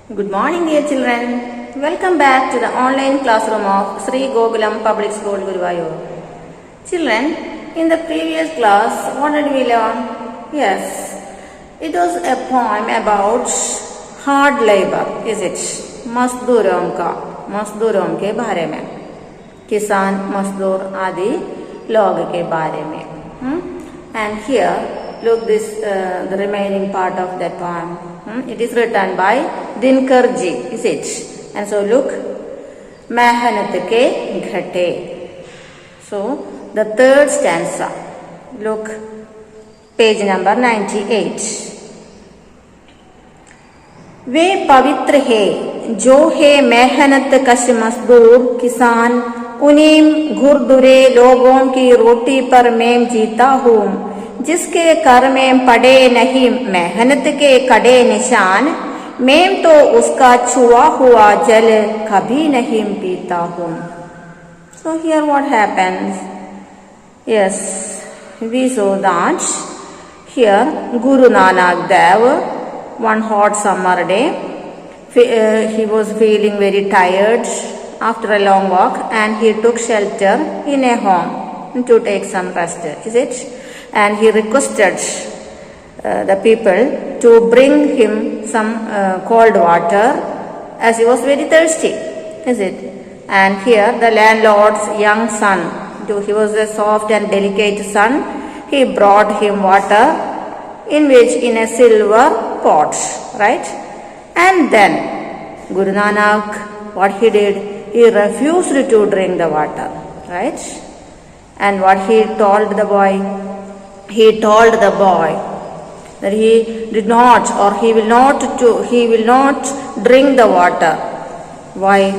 Good morning, dear children. Welcome back to the online classroom of Sri Gokulam Public School, Guruvayur. Children, in the previous class, what did we learn? Yes, it was a poem about hard labor, is it? मजदूरों के बारे में, किसान, मजदूर आदि लोग के बारे में. And here, look this the remaining part of that poem. It is written by Dinkar ji, is it? And so look, मेहनत के घटे. So the third stanza. Look, page number 98. वे पवित्र है जो है मेहनत कश मजदूर किसान, उन्हीं घुरदुरे लोगों की रोटी पर मैं जीता हूँ, जिसके कर में पड़े नहीं मेहनत के कड़े निशान, मैं तो उसका छुआ हुआ जल कभी नहीं पीता हूँ. So here what happens? Yes, we saw that here Guru Nanak Dev, one hot summer day, he was feeling very tired after a long walk and he took shelter in a home to take some rest, is it? And he requested the people to bring him some cold water as he was very thirsty, is it? And here the landlord's young son, he was a soft and delicate son, he brought him water in a silver pot, right? And then Guru Nanak, what he did, he refused to drink the water, right? And what he told the boy? He told the boy that he did not, or he will not drink the water. Why?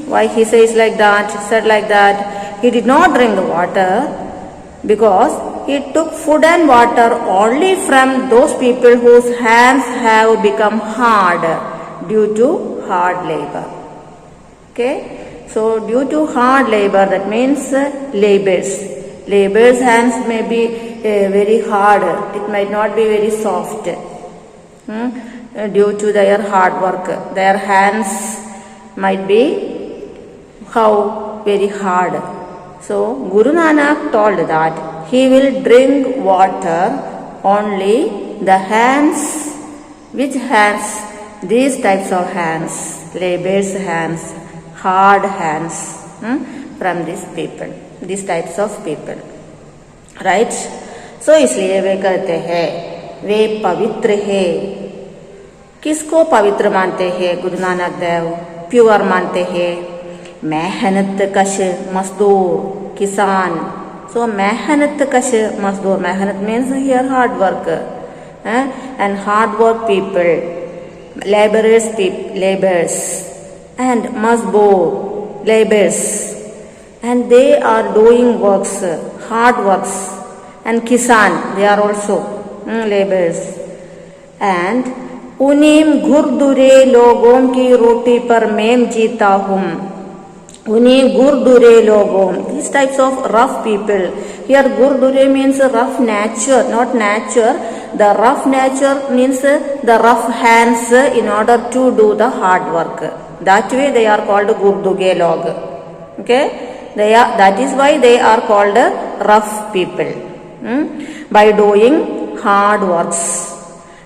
Why he says like that, said like that? He did not drink the water because he took food and water only from those people whose hands have become hard due to hard labor. Okay? So due to hard labor, that means labors. Labor's hands may be very hard. It might not be very soft. Due to their hard work, their hands might be very hard. So Guru Nanak told that he will drink water only the hands. Which hands? These types of hands, labor's hands, hard hands from these people, these types of people, right? So इसलिए वे कहते हैं वे पवित्र है. किसको पवित्र मानते हैं Guru Nanak Dev? Pure मानते हैं. मेहनत कश मजदूर किसान. So मेहनत कश मजदूर, मेहनत means here hard work, and hard work people, laborers, and mazboor, labors, and they are doing works, hard works, and kisan, they are also labors. And उन्हीं घुरदुरे लोगों की रोटी पर मैं जीता हूँ. उन्हीं घुरदुरे लोगों, these types of rough people. Here घुरदुरे means rough nature, not nature. The rough nature means the rough hands in order to do the hard work. That way they are called घुरदुगे log. Okay, that is why they are called rough people, by doing hard works.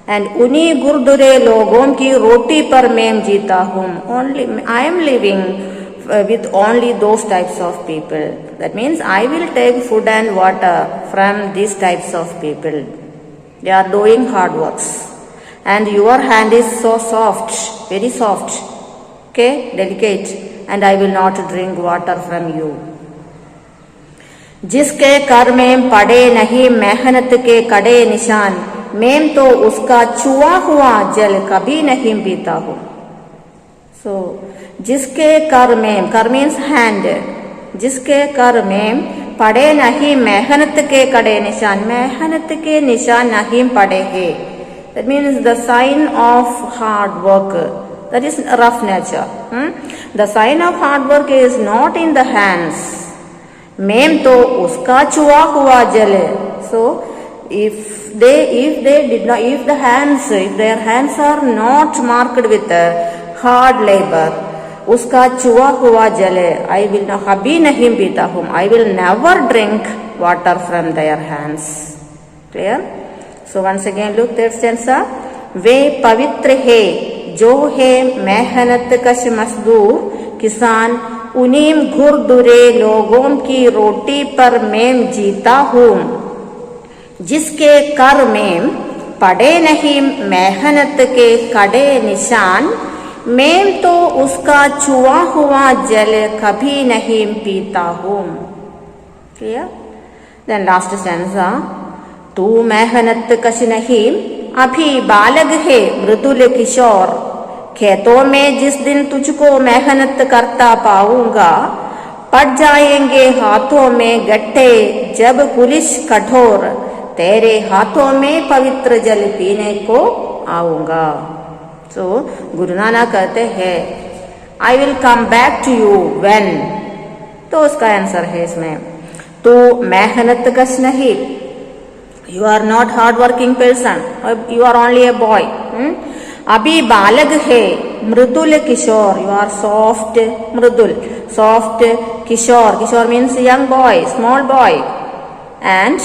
And उन्हीं घुरदुरे लोगों की रोटी पर मैं जीता हूँ. Only I am living with only those types of people. That means I will take food and water from these types of people. They are doing hard works. And your hand is so soft, very soft, okay, delicate, and I will not drink water from you. जिसके कर में पड़े नहीं मेहनत के कड़े निशान, मैं तो उसका छुआ हुआ जल कभी नहीं पीता हूँ. So जिसके कर means hand, जिसके कर में पड़े नहीं मेहनत के कड़े निशान, मेहनत के निशान नहीं पड़े हैं. That means the sign of hard work, that is rough nature. The sign of hard work is not in the hands. मैं तो उसका छुआ हुआ जल. So if if their hands are not marked with hard labor, उसका चुआ हुआ जल I will not कभी नहीं पीता हूँ, I will never drink water from their hands. Clear? So once again look third stanza. वे पवित्र है जो है मेहनत कश मजदूर किसान, उन्हीं घुरदुरे लोगों की रोटी पर मैं जीता हूँ, जिसके कर में पड़े नहीं मेहनत के कड़े निशान, मैं तो उसका चुआ हुआ जल कभी नहीं पीता हूँ. Clear? Then last stanza. तू मेहनत कश नहीं अभी बालग है मृदुल किशोर, खेतों में जिस दिन तुझको मेहनत करता पाऊंगा, पड़ जाएंगे हाथों में गट्टे जब पुलिस कठोर, तेरे हाथों में पवित्र जल पीने को आऊंगा. So गुरु नानक कहते हैं I will come back to you when, तो उसका आंसर है इसमें तू मेहनत कश नहीं, you are not hard working person, you are only a boy. अभी बालग है मृदुल किशोर, you are soft Mridul, soft Kishore, Kishore means young boy, small boy. And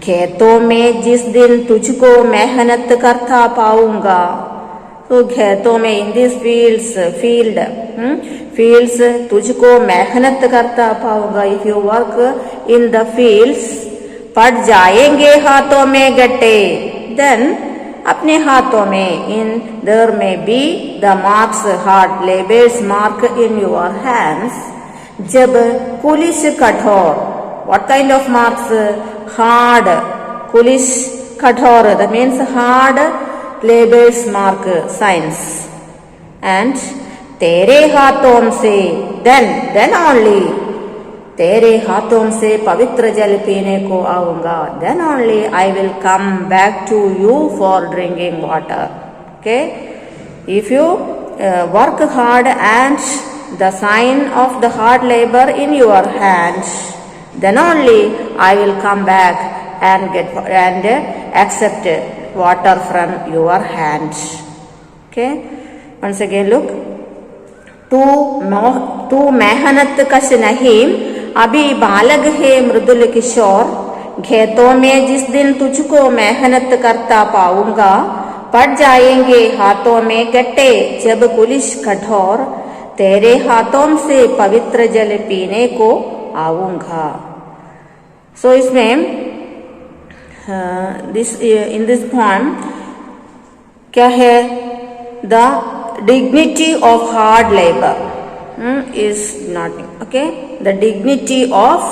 खेतों में जिस दिन तुझको मेहनत करता पाऊंगा, तो खेतों में इन दिस fields तुझको मेहनत करता पाऊंगा, if you work in the fields, पड़ जाएंगे हाथों में गट्टे, then अपने हाथों में in there may be the marks, hard labels mark in your hands. जब पुलिस कठोर, what kind of marks? Hard, police कठोर, that means hard labels mark signs. And तेरे हाथों से, then only तेरे हाथों से पवित्र जल पीने को आऊंगा, then only I will come back to you for drinking water. Okay? If you work hard and the sign of the hard labor in your hands, then only I will come back and accept water from your hands. Okay? Once again look. तू मेहनत कश नहीं अभी बालग है मृदुल किशोर, खेतों में जिस दिन तुझको मेहनत करता पाऊंगा, पड़ जाएंगे हाथों में गट्टे जब पुलिस कठोर, तेरे हाथों से पवित्र जल पीने को आऊंगा. सो इसमें in this poem क्या है? The dignity of hard labor is not, okay, the dignity of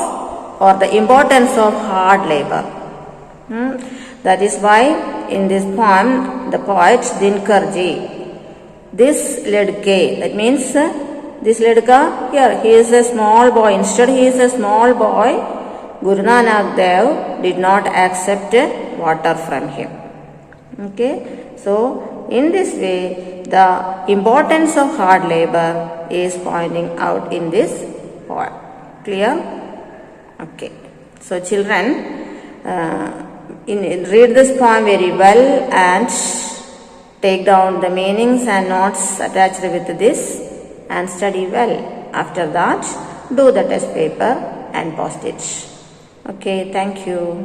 or the importance of hard labor. That is why in this poem the poet Dinkar ji, this ladke, that means this ladka, here he is a small boy, instead he is a small boy, Guru Nanak Dev did not accept water from him. Okay, so in this way the importance of hard labor is pointing out in this poem. Clear? Okay. So children, read this poem very well and take down the meanings and notes attached with this and study well. After that, do the test paper and post it. Okay, thank you.